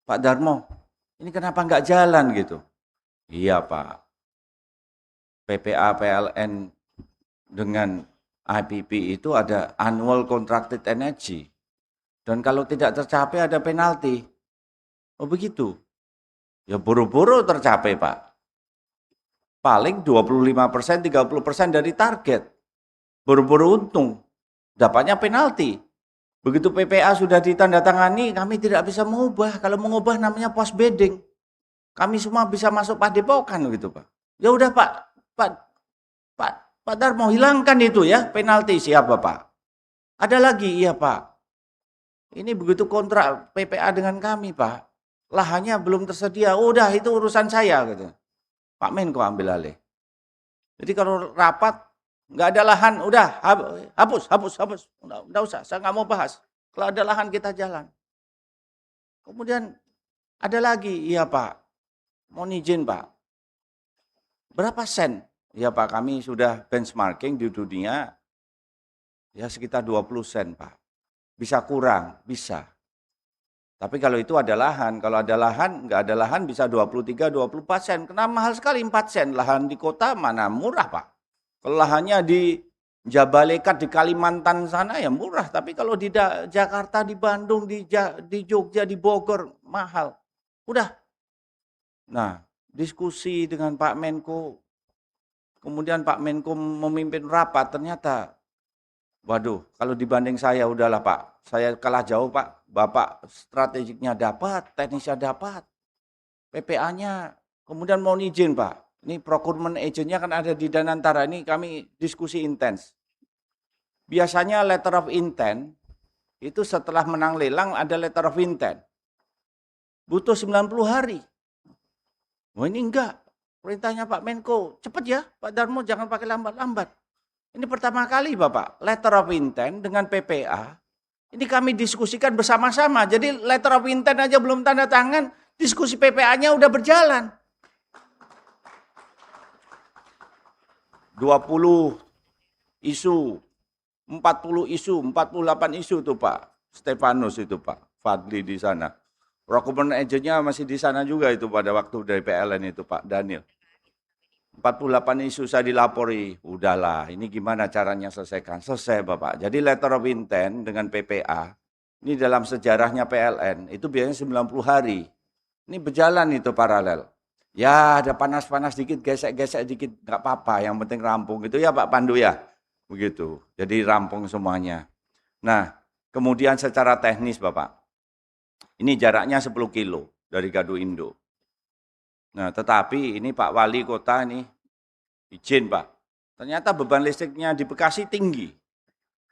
Pak Darmo, ini kenapa nggak jalan gitu? Iya Pak, PPA PLN dengan IPP itu ada annual contracted energy. Dan kalau tidak tercapai ada penalti. Oh begitu? Ya buru-buru tercapai Pak. Paling 25%, 30% dari target. Buru-buru untung. Dapatnya penalti. Begitu PPA sudah ditandatangani, kami tidak bisa mengubah. Kalau mengubah namanya post bidding. Kami semua bisa masuk padepokan gitu Pak. Ya udah Pak Darmo hilangkan itu ya penalti. Siapa Pak? Ada lagi, iya Pak. Ini begitu kontrak PPA dengan kami Pak. Lahannya belum tersedia. Udah itu urusan saya gitu. Pak Menko ambil alih. Jadi kalau rapat nggak ada lahan, udah hapus. Nggak usah, saya nggak mau bahas. Kalau ada lahan kita jalan. Kemudian ada lagi, iya Pak. Mohon izin Pak. Berapa sen? Ya Pak, kami sudah benchmarking di dunia ya sekitar 20 sen Pak. Bisa kurang, bisa. Tapi kalau itu ada lahan, kalau ada lahan, nggak ada lahan bisa 23-24 sen. Kenapa mahal sekali 4 sen? Lahan di kota mana murah Pak. Kalau lahannya di Jabalekat di Kalimantan sana ya murah. Tapi kalau di Jakarta, di Bandung, di Jogja, di Bogor mahal. Udah. Nah, diskusi dengan Pak Menko. Kemudian Pak Menko memimpin rapat, ternyata waduh, kalau dibanding saya udahlah Pak, saya kalah jauh Pak. Bapak strategiknya dapat, teknisnya dapat, PPA-nya, kemudian mohon izin Pak. Ini procurement agent-nya kan ada di Danantara, ini kami diskusi intens. Biasanya letter of intent, itu setelah menang lelang ada letter of intent. Butuh 90 hari. Wah ini enggak, perintahnya Pak Menko, cepat ya Pak Darmo jangan pakai lambat-lambat. Ini pertama kali Bapak, letter of intent dengan PPA, ini kami diskusikan bersama-sama. Jadi letter of intent aja belum tanda tangan, diskusi PPA-nya udah berjalan. 20 isu, 40 isu, 48 isu tuh Pak. Stefanus itu Pak, Fadli di sana. Procurement agent-nya masih di sana juga itu pada waktu dari PLN itu Pak Daniel. 48 isu saya dilapori, udahlah ini gimana caranya selesaikan, selesai Bapak. Jadi letter of intent dengan PPA, ini dalam sejarahnya PLN, itu biasanya 90 hari. Ini berjalan itu paralel. Ya ada panas-panas dikit, gesek-gesek dikit, nggak apa-apa, yang penting rampung gitu ya Pak Pandu ya. Begitu, jadi rampung semuanya. Nah, kemudian secara teknis Bapak, ini jaraknya 10 kilo dari Gadu Indo. Nah, tetapi ini Pak Wali Kota ini izin Pak. Ternyata beban listriknya di Bekasi tinggi.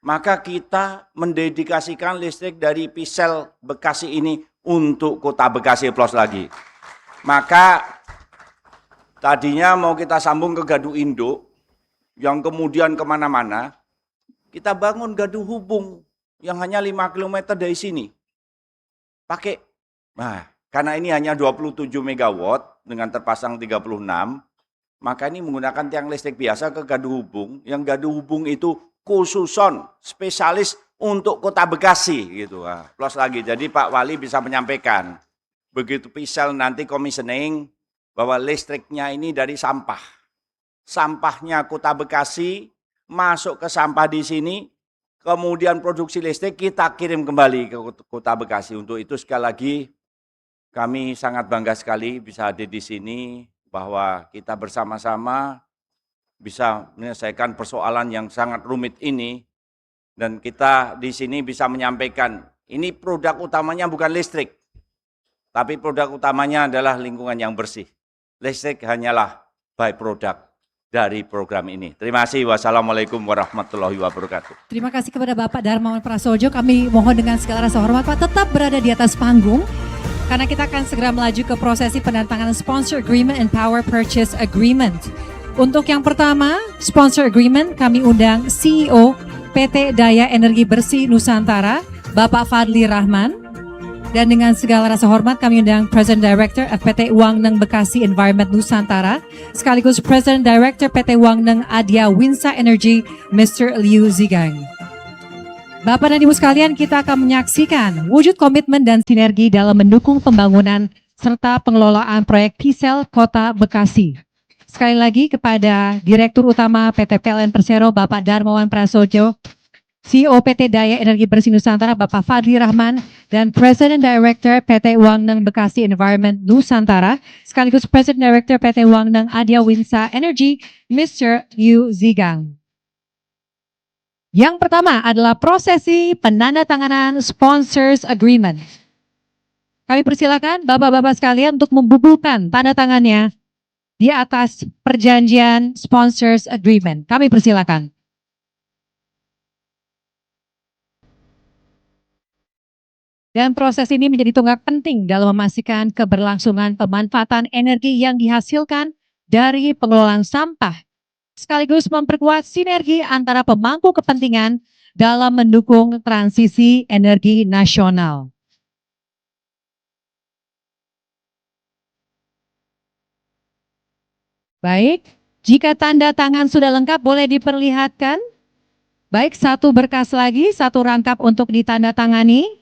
Maka kita mendedikasikan listrik dari Pisel Bekasi ini untuk Kota Bekasi plus lagi. Maka tadinya mau kita sambung ke Gadu Indo, yang kemudian kemana-mana, kita bangun Gadu Hubung yang hanya 5 km dari sini. Pakai, nah karena ini hanya 27 megawatt dengan terpasang 36, maka ini menggunakan tiang listrik biasa ke Gadu Hubung, yang Gadu Hubung itu khususon, spesialis untuk Kota Bekasi gitu. Nah, plus lagi, jadi Pak Wali bisa menyampaikan, begitu Pisel nanti commissioning, bahwa listriknya ini dari sampah. Sampahnya Kota Bekasi, masuk ke sampah di sini, kemudian produksi listrik kita kirim kembali ke Kota Bekasi. Untuk itu sekali lagi, kami sangat bangga sekali bisa hadir di sini, bahwa kita bersama-sama bisa menyelesaikan persoalan yang sangat rumit ini, dan kita di sini bisa menyampaikan, ini produk utamanya bukan listrik, tapi produk utamanya adalah lingkungan yang bersih. Listrik hanyalah byproduct dari program ini. Terima kasih. Wassalamualaikum warahmatullahi wabarakatuh. Terima kasih kepada Bapak Darmawan Prasojo. Kami mohon dengan segala rasa hormat Pak tetap berada di atas panggung. Karena kita akan segera melaju ke prosesi penandatanganan Sponsor Agreement and Power Purchase Agreement. Untuk yang pertama, Sponsor Agreement, kami undang CEO PT Daya Energi Bersih Nusantara, Bapak Fadli Rahman. Dan dengan segala rasa hormat kami undang President Director PT Wangneng Bekasi Environment Nusantara, sekaligus President Director PT Wangneng Adia Winsa Energy, Mr. Liu Zigang. Bapak dan Ibu sekalian, kita akan menyaksikan wujud komitmen dan sinergi dalam mendukung pembangunan serta pengelolaan proyek PISEL Kota Bekasi. Sekali lagi kepada Direktur Utama PT PLN Persero, Bapak Darmawan Prasojo, CEO PT Daya Energi Bersih Nusantara, Bapak Fadli Rahman, dan President Director PT Wangneng Bekasi Environment Nusantara, sekaligus President Director PT Wangneng Adia Winsa Energy, Mr. Yu Zigang. Yang pertama adalah prosesi penandatanganan Sponsors Agreement. Kami persilakan Bapak-Bapak sekalian untuk membubuhkan tanda tangannya di atas perjanjian Sponsors Agreement. Kami persilakan. Dan proses ini menjadi tonggak penting dalam memastikan keberlangsungan pemanfaatan energi yang dihasilkan dari pengelolaan sampah, sekaligus memperkuat sinergi antara pemangku kepentingan dalam mendukung transisi energi nasional. Baik, jika tanda tangan sudah lengkap boleh diperlihatkan. Baik, satu berkas lagi, satu rangkap untuk ditandatangani.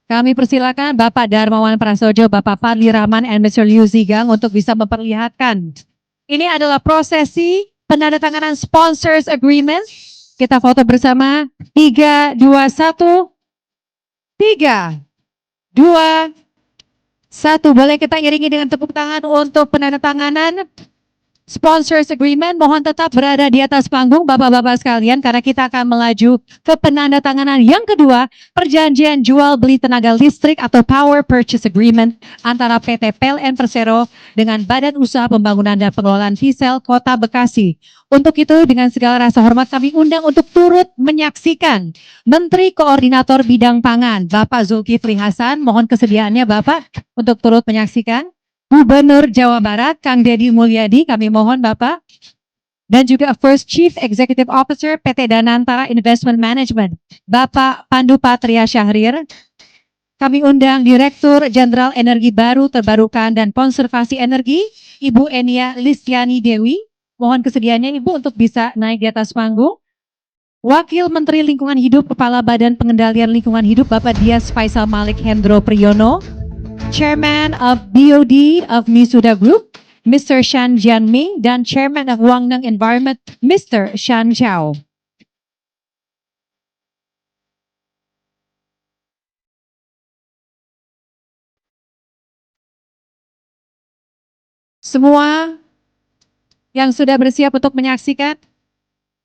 Kami persilakan Bapak Darmawan Prasojo, Bapak Fadli Rahman, and Mr. Liu Zigang untuk bisa memperlihatkan. Ini adalah prosesi penandatanganan Sponsors Agreement. Kita foto bersama. 3, 2, 1. 3, 2, 1. Boleh kita iringi dengan tepuk tangan untuk penandatanganan Sponsors Agreement. Mohon tetap berada di atas panggung Bapak-Bapak sekalian karena kita akan melaju ke penandatanganan yang kedua, perjanjian jual beli tenaga listrik atau Power Purchase Agreement antara PT PLN Persero dengan Badan Usaha Pembangunan dan Pengelolaan PISEL Kota Bekasi. Untuk itu dengan segala rasa hormat kami undang untuk turut menyaksikan Menteri Koordinator Bidang Pangan Bapak Zulkifli Hasan. Mohon kesediaannya Bapak untuk turut menyaksikan. Gubernur Jawa Barat, Kang Deddy Mulyadi, kami mohon Bapak. Dan juga First Chief Executive Officer PT Danantara Investment Management, Bapak Pandu Patria Syahrir. Kami undang Direktur Jenderal Energi Baru Terbarukan dan Konservasi Energi, Ibu Enia Listiani Dewi. Mohon kesediaannya Ibu untuk bisa naik di atas panggung. Wakil Menteri Lingkungan Hidup, Kepala Badan Pengendalian Lingkungan Hidup, Bapak Dias Faisal Malik Hendro Priyono. Chairman of BOD of Misuda Group, Mr. Shan Jianming, dan Chairman of Wangneng Environment, Mr. Shan Chao. Semua yang sudah bersiap untuk menyaksikan,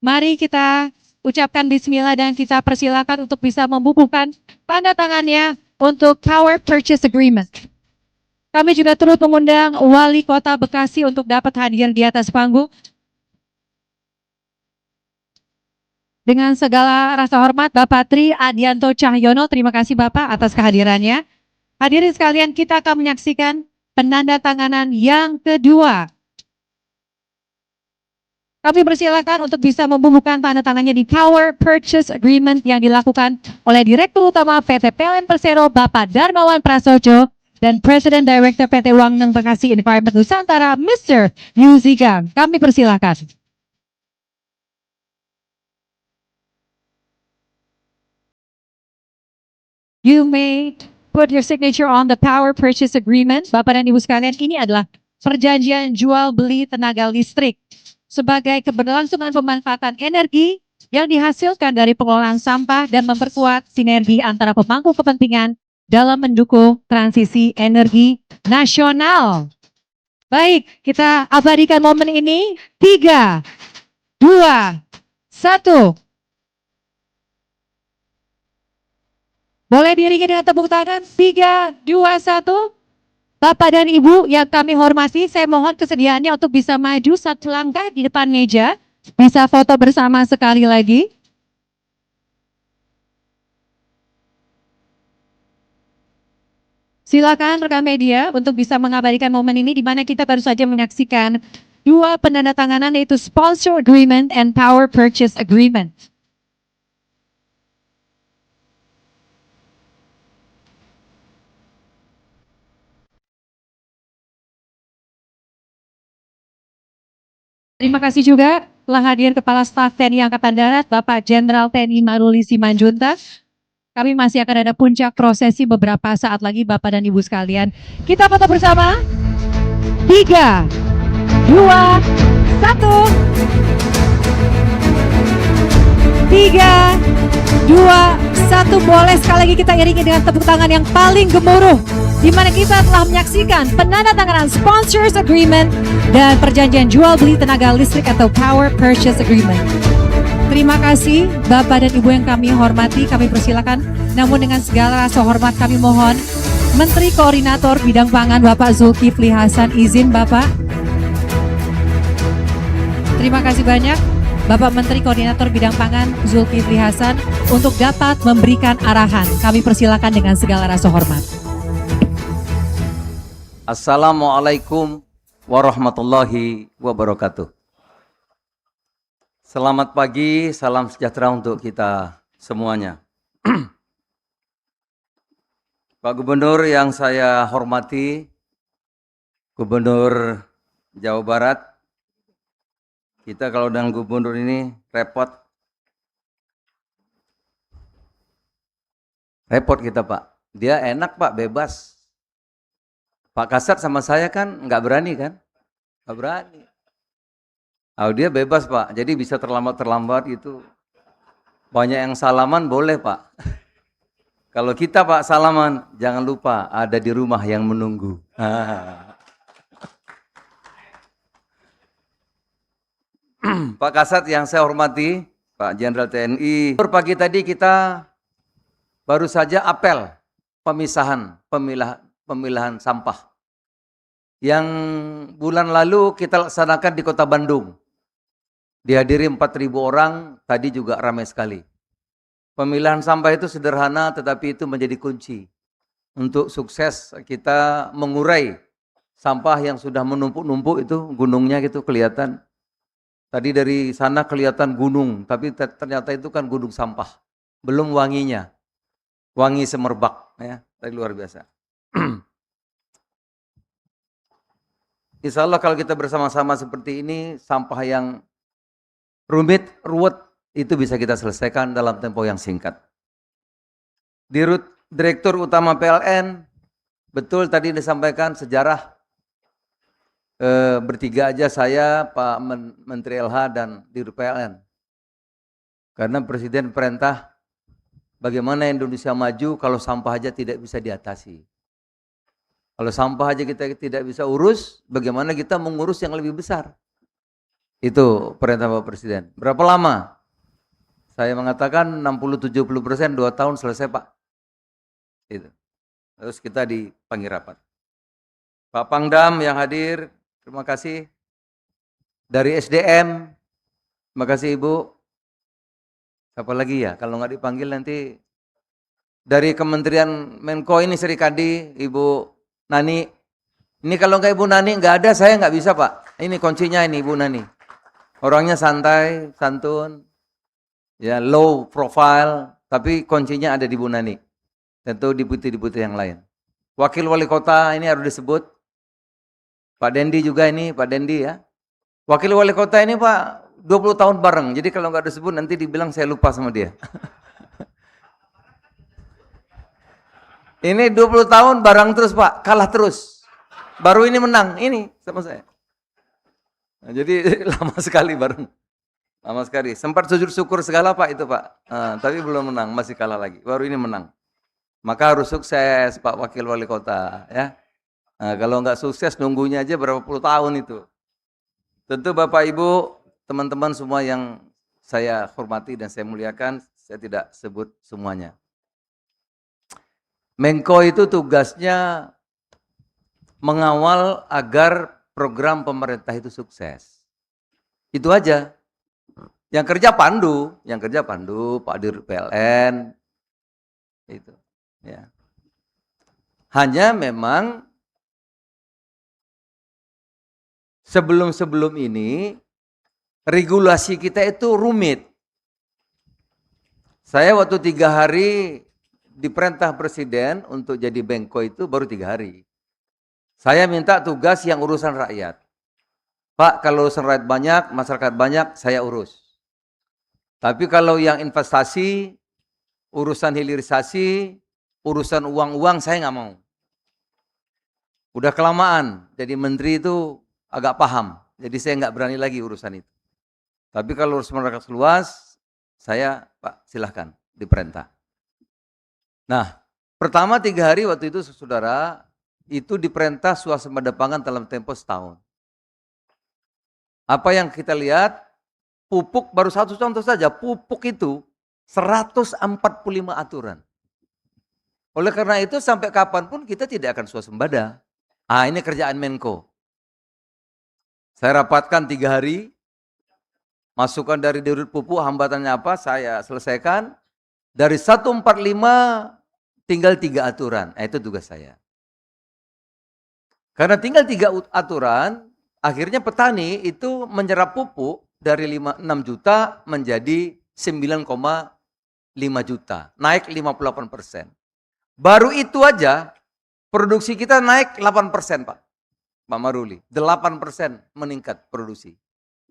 mari kita ucapkan bismillah dan kita persilakan untuk bisa membubuhkan tanda tangannya untuk Power Purchase Agreement. Kami juga turut mengundang Wali Kota Bekasi untuk dapat hadir di atas panggung. Dengan segala rasa hormat, Bapak Tri Adianto Cahyono, terima kasih Bapak atas kehadirannya. Hadirin sekalian, kita akan menyaksikan penandatanganan yang kedua. Kami persilakan untuk bisa membubuhkan tanda tangannya di Power Purchase Agreement yang dilakukan oleh Direktur Utama PT PLN Persero, Bapak Darmawan Prasojo, dan President Director PT Wangneng Bekasi Environment Nusantara, Mr. Yu Zigang. Kami persilakan. You may put your signature on the Power Purchase Agreement. Bapak dan Ibu sekalian, ini adalah perjanjian jual beli tenaga listrik sebagai keberlangsungan pemanfaatan energi yang dihasilkan dari pengelolaan sampah dan memperkuat sinergi antara pemangku kepentingan dalam mendukung transisi energi nasional. Baik, kita abadikan momen ini. 3, 2, 1. Boleh diiringi dengan tepuk tangan. 3, 2, 1. Bapak dan Ibu yang kami hormati, saya mohon kesediaannya untuk bisa maju satu langkah di depan meja. Bisa foto bersama sekali lagi. Silakan rekan media untuk bisa mengabadikan momen ini di mana kita baru saja menyaksikan dua penandatanganan yaitu Sponsor Agreement and Power Purchase Agreement. Terima kasih juga telah hadir Kepala Staf TNI Angkatan Darat, Bapak Jenderal TNI Maruli Simanjuntak. Kami masih akan ada puncak prosesi beberapa saat lagi Bapak dan Ibu sekalian. Kita foto bersama. 3, 2, 1. 3, 2, 1. Boleh sekali lagi kita iringi dengan tepuk tangan yang paling gemuruh, di mana kita telah menyaksikan penandatanganan Sponsors Agreement dan perjanjian jual beli tenaga listrik atau Power Purchase Agreement. Terima kasih Bapak dan Ibu yang kami hormati, kami persilakan. Namun dengan segala rasa hormat kami mohon Menteri Koordinator Bidang Pangan Bapak Zulkifli Hasan, izin Bapak. Terima kasih banyak Bapak Menteri Koordinator Bidang Pangan Zulkifli Hasan untuk dapat memberikan arahan. Kami persilakan dengan segala rasa hormat. Assalamualaikum warahmatullahi wabarakatuh. Selamat pagi, salam sejahtera untuk kita semuanya. Pak Gubernur yang saya hormati, Gubernur Jawa Barat, kita kalau dengan Gubernur ini repot kita Pak. Dia enak Pak, bebas. Pak Kasat sama saya kan nggak berani kan? Nggak berani. Oh, dia bebas Pak, jadi bisa terlambat itu. Banyak yang salaman boleh Pak. Kalau kita Pak salaman, jangan lupa ada di rumah yang menunggu. Pak Kasat yang saya hormati, Pak Jenderal TNI. Pagi tadi kita baru saja apel pemilahan sampah. Yang bulan lalu kita laksanakan di Kota Bandung. Dihadiri 4.000 orang, tadi juga ramai sekali. Pemilahan sampah itu sederhana tetapi itu menjadi kunci untuk sukses kita mengurai sampah yang sudah menumpuk-numpuk itu, gunungnya gitu kelihatan. Tadi dari sana kelihatan gunung, tapi ternyata itu kan gunung sampah. Belum wanginya. Wangi semerbak ya, tadi luar biasa. Insya Allah kalau kita bersama-sama seperti ini, sampah yang rumit, ruwet, itu bisa kita selesaikan dalam tempo yang singkat. Dirut Direktur Utama PLN, betul tadi disampaikan sejarah bertiga aja saya, Pak Menteri LH dan Dirut PLN. Karena Presiden perintah bagaimana Indonesia maju kalau sampah aja tidak bisa diatasi. Kalau sampah aja kita tidak bisa urus, bagaimana kita mengurus yang lebih besar? Itu perintah Bapak Presiden. Berapa lama? Saya mengatakan 60-70%, 2 tahun selesai Pak. Itu. Terus kita dipanggil rapat. Pak Pangdam yang hadir, terima kasih. Dari SDM, terima kasih Ibu. Apa lagi ya, kalau nggak dipanggil nanti. Dari Kementerian Menko ini Sri Kandi, Ibu Nani. Ini kalau nggak Ibu Nani nggak ada, saya nggak bisa Pak. Ini kuncinya ini Ibu Nani. Orangnya santai, santun. Ya, low profile, tapi kuncinya ada di Bu Nani. Tentu deputi-deputi yang lain. Wakil Wali Kota ini harus disebut. Pak Dendi juga ini, Pak Dendi ya. Wakil Wali Kota ini Pak, 20 tahun bareng. Jadi kalau nggak disebut nanti dibilang saya lupa sama dia. Ini 20 tahun bareng terus Pak, kalah terus. Baru ini menang, ini sama saya. Nah, jadi lama sekali bareng. Lama sekali. Sempat sujud syukur segala Pak itu Pak. Tapi belum menang, masih kalah lagi. Baru ini menang. Maka harus sukses Pak Wakil Wali Kota ya. Kalau nggak sukses nunggunya aja berapa puluh tahun itu. Tentu Bapak Ibu, teman-teman semua yang saya hormati dan saya muliakan, saya tidak sebut semuanya. Menko itu tugasnya mengawal agar program pemerintah itu sukses. Itu aja. Yang kerja pandu, Pak Dirut PLN, itu, ya. Hanya memang sebelum ini regulasi kita itu rumit. Saya waktu 3 hari diperintah Presiden untuk jadi Menko itu baru 3 hari. Saya minta tugas yang urusan rakyat. Pak, kalau urusan rakyat banyak, masyarakat banyak, saya urus. Tapi kalau yang investasi, urusan hilirisasi, urusan uang-uang, saya nggak mau. Udah kelamaan, jadi menteri itu agak paham. Jadi saya nggak berani lagi urusan itu. Tapi kalau urusan masyarakat luas, saya, Pak, silahkan, diperintah. Nah, pertama 3 hari waktu itu, saudara, itu diperintah swasembada pangan dalam tempo setahun. Apa yang kita lihat, pupuk baru satu contoh saja, pupuk itu 145 aturan. Oleh karena itu sampai kapanpun kita tidak akan swasembada. Ini kerjaan Menko. Saya rapatkan 3 hari, masukan dari Dirut Pupuk, hambatannya apa, saya selesaikan. Dari 145 tinggal 3 aturan, itu tugas saya. Karena tinggal 3 aturan, akhirnya petani itu menyerap pupuk dari 6 juta menjadi 9,5 juta, naik 58%. Baru itu aja, produksi kita naik 8%, Pak Maruli. 8% meningkat produksi.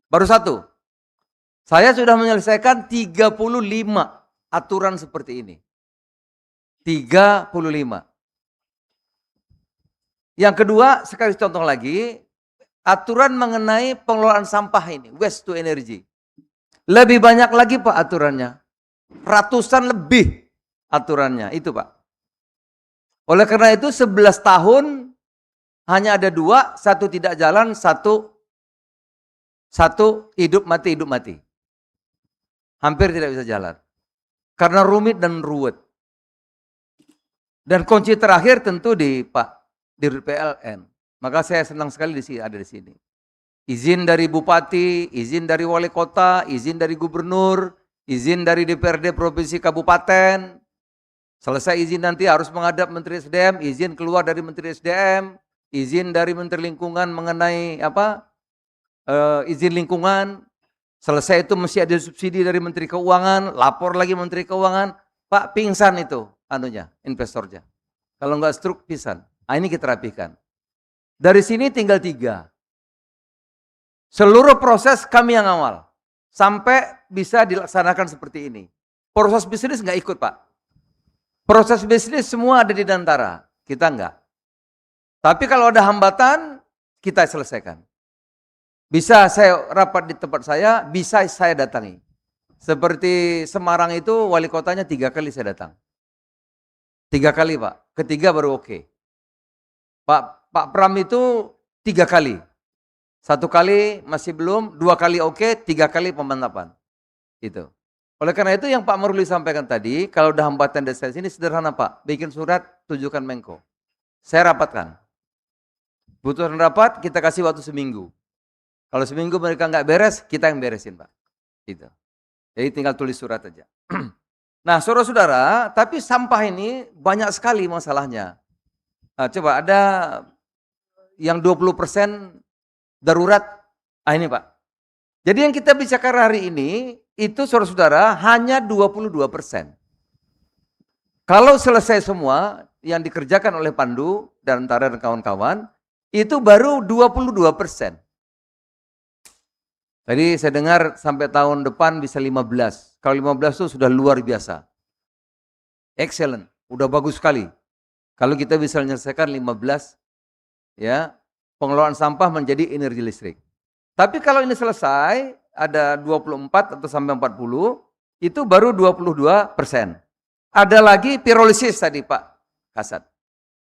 Baru satu. Saya sudah menyelesaikan 35 aturan seperti ini. 35. Yang kedua, sekali contoh lagi, aturan mengenai pengelolaan sampah ini, waste to energy. Lebih banyak lagi Pak aturannya. Ratusan lebih aturannya, itu Pak. Oleh karena itu 11 tahun hanya ada 2, satu tidak jalan, satu hidup mati. Hampir tidak bisa jalan. Karena rumit dan ruwet. Dan kunci terakhir tentu di Pak Dirut PLN. Maka saya senang sekali ada di sini. Izin dari bupati, izin dari wali kota, izin dari gubernur, izin dari DPRD provinsi kabupaten. Selesai izin nanti harus menghadap Menteri SDM, izin keluar dari Menteri SDM, izin dari Menteri Lingkungan mengenai izin lingkungan. Selesai itu mesti ada subsidi dari Menteri Keuangan, lapor lagi Menteri Keuangan, Pak pingsan itu investornya. Kalau enggak struk pisan. Ini kita rapikan. Dari sini tinggal 3. Seluruh proses kami yang awal. Sampai bisa dilaksanakan seperti ini. Proses bisnis enggak ikut Pak. Proses bisnis semua ada di Dantara. Kita enggak. Tapi kalau ada hambatan, kita selesaikan. Bisa saya rapat di tempat saya, bisa saya datangi. Seperti Semarang itu wali kotanya 3 kali saya datang. 3 kali Pak, ketiga baru oke. Pak Pram itu 3 kali. 1 kali masih belum, 2 kali oke, 3 kali pemantapan. Itu. Oleh karena itu yang Pak Maruli sampaikan tadi, kalau udah hambatan desa sini sederhana Pak, bikin surat, tujukan Menko. Saya rapatkan. Butuh rapat, kita kasih waktu seminggu. Kalau seminggu mereka nggak beres, kita yang beresin Pak. Gitu. Jadi tinggal tulis surat aja. Nah saudara-saudara, tapi sampah ini banyak sekali masalahnya. Nah, coba ada yang 20% darurat. Ini Pak. Jadi yang kita bicarakan hari ini, itu saudara-saudara hanya 22%. Kalau selesai semua yang dikerjakan oleh Pandu dan Antara dan kawan-kawan, itu baru 22%. Tadi saya dengar sampai tahun depan bisa 15. Kalau 15 itu sudah luar biasa. Excellent, udah bagus sekali. Kalau kita bisa menyelesaikan 15 ya, pengelolaan sampah menjadi energi listrik. Tapi kalau ini selesai, ada 24 atau sampai 40, itu baru 22%. Ada lagi pirolisis tadi Pak Kasat.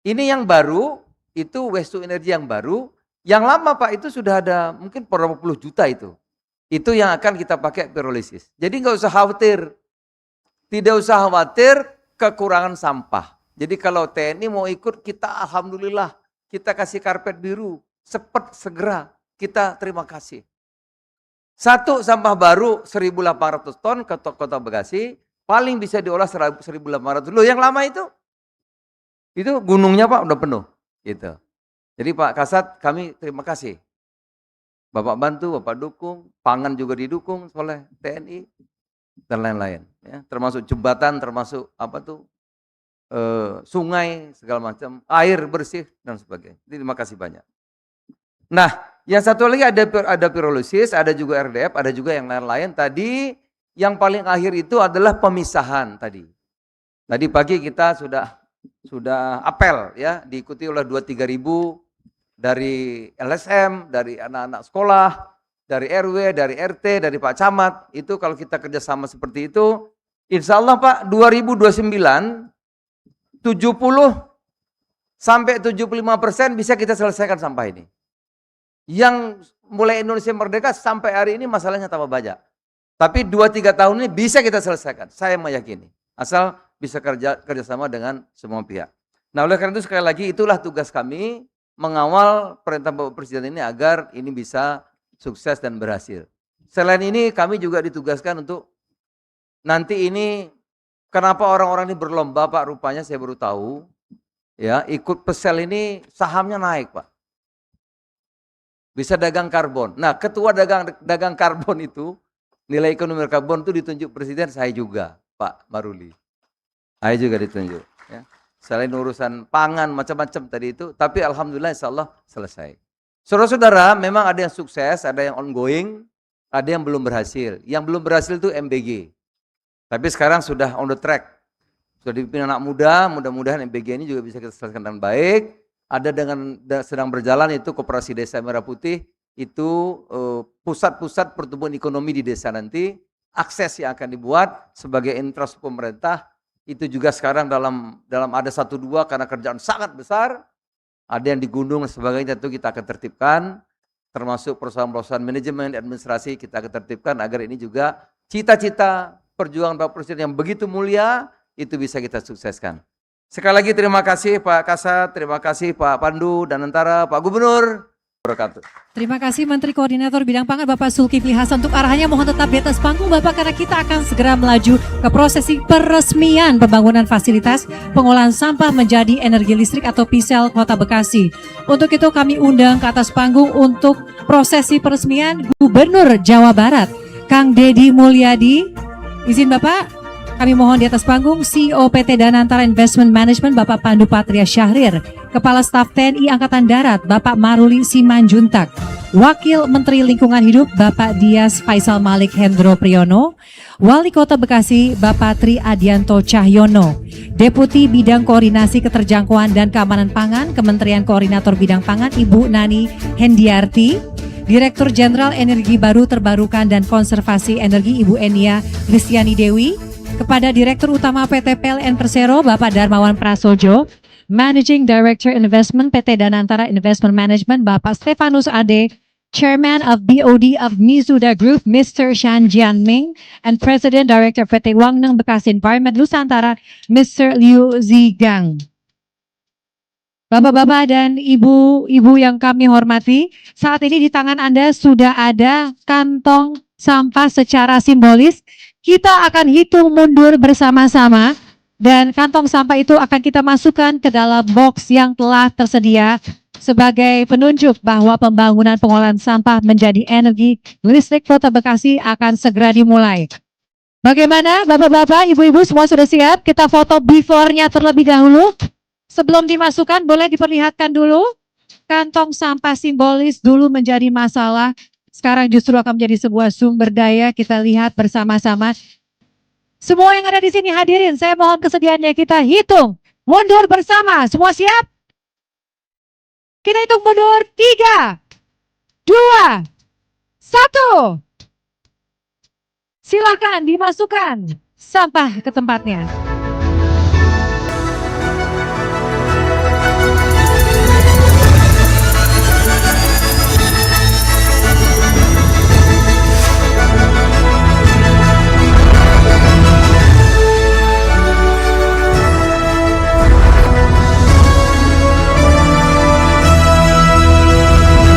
Ini yang baru, itu waste to energy yang baru. Yang lama Pak itu sudah ada mungkin berapa puluh juta itu. Itu yang akan kita pakai pirolisis. Jadi nggak usah khawatir. Tidak usah khawatir kekurangan sampah. Jadi kalau TNI mau ikut, kita alhamdulillah, kita kasih karpet biru, cepat segera, kita terima kasih. Satu sampah baru 1.800 ton ke Kota Bekasi, paling bisa diolah 1.800. Loh yang lama itu gunungnya Pak udah penuh. Gitu. Jadi Pak Kasat kami terima kasih. Bapak bantu, Bapak dukung, pangan juga didukung oleh TNI dan lain-lain. Ya, termasuk jembatan, termasuk sungai segala macam, air bersih dan sebagainya. Jadi, terima kasih banyak. Nah, yang satu lagi ada pirolysis, ada juga RDF, ada juga yang lain-lain. Tadi yang paling akhir itu adalah pemisahan tadi. Tadi pagi kita sudah apel ya, diikuti oleh 2-3 ribu dari LSM, dari anak-anak sekolah, dari RW, dari RT, dari Pak Camat. Itu kalau kita kerjasama seperti itu, insya Allah Pak 2029 70 sampai 75% bisa kita selesaikan sampah ini. Yang mulai Indonesia merdeka sampai hari ini masalahnya tambah banyak. Tapi 2-3 tahun ini bisa kita selesaikan. Saya meyakini. Asal bisa kerjasama dengan semua pihak. Nah oleh karena itu sekali lagi itulah tugas kami mengawal perintah Bapak Presiden ini agar ini bisa sukses dan berhasil. Selain ini kami juga ditugaskan untuk nanti ini kenapa orang-orang ini berlomba Pak, rupanya saya baru tahu ya, ikut pesel ini sahamnya naik Pak. Bisa dagang karbon. Nah, ketua dagang karbon itu, nilai ekonomi karbon itu ditunjuk Presiden, saya juga, Pak Maruli. Saya juga ditunjuk. Ya. Selain urusan pangan, macam-macam tadi itu, tapi Alhamdulillah insya Allah selesai. Saudara-saudara, memang ada yang sukses, ada yang ongoing, ada yang belum berhasil. Yang belum berhasil itu MBG. Tapi sekarang sudah on the track. Sudah dipimpin anak muda, mudah-mudahan MBG ini juga bisa kita selesaikan dengan baik. Ada sedang berjalan itu Koperasi Desa Merah Putih, itu pusat-pusat pertumbuhan ekonomi di desa nanti, akses yang akan dibuat sebagai infrastruktur pemerintah, itu juga sekarang dalam ada 1-2 karena kerjaan sangat besar, ada yang di gunung dan sebagainya, itu kita akan tertibkan, termasuk perusahaan-perusahaan manajemen, administrasi, kita akan tertibkan agar ini juga cita-cita perjuangan Bapak Presiden yang begitu mulia, itu bisa kita sukseskan. Sekali lagi terima kasih Pak Kasat, terima kasih Pak Pandu dan Antara, Pak Gubernur. Terima kasih Menteri Koordinator Bidang Pangan Bapak Zulkifli Hasan. Untuk arahannya mohon tetap di atas panggung Bapak, karena kita akan segera melaju ke prosesi peresmian pembangunan fasilitas pengolahan sampah menjadi energi listrik atau PCL Kota Bekasi. Untuk itu kami undang ke atas panggung untuk prosesi peresmian Gubernur Jawa Barat, Kang Deddy Mulyadi. Izin Bapak. Kami mohon di atas panggung CEO PT Danantara Investment Management Bapak Pandu Patria Syahrir, Kepala Staf TNI Angkatan Darat Bapak Maruli Simanjuntak, Wakil Menteri Lingkungan Hidup Bapak Dias Faisal Malik Hendro Priyono, Wali Kota Bekasi Bapak Tri Adianto Cahyono, Deputi Bidang Koordinasi Keterjangkauan dan Keamanan Pangan Kementerian Koordinator Bidang Pangan Ibu Nani Hendiarti, Direktur Jenderal Energi Baru Terbarukan dan Konservasi Energi Ibu Enia Listiani Dewi, kepada Direktur Utama PT PLN Persero Bapak Darmawan Prasojo, Managing Director Investment PT Danantara Investment Management Bapak Stefanus Ade, Chairman of BOD of Mizuda Group Mr. Shan Jianming, and President Director PT Wangneng Bekasi Environment Nusantara Mr. Liu Zigang. Bapak-bapak dan ibu-ibu yang kami hormati, saat ini di tangan Anda sudah ada kantong sampah secara simbolis. Kita akan hitung mundur bersama-sama dan kantong sampah itu akan kita masukkan ke dalam box yang telah tersedia sebagai penunjuk bahwa pembangunan pengolahan sampah menjadi energi listrik Kota Bekasi akan segera dimulai. Bagaimana Bapak-bapak, Ibu-ibu semua sudah siap? Kita foto before-nya terlebih dahulu. Sebelum dimasukkan boleh diperlihatkan dulu. Kantong sampah simbolis dulu menjadi masalah. Sekarang justru akan menjadi sebuah sumber daya. Kita lihat bersama-sama. Semua yang ada di sini hadirin, saya mohon kesediaannya kita hitung mundur bersama. Semua siap? Kita hitung mundur 3, 2, 1. Silakan dimasukkan sampah ke tempatnya.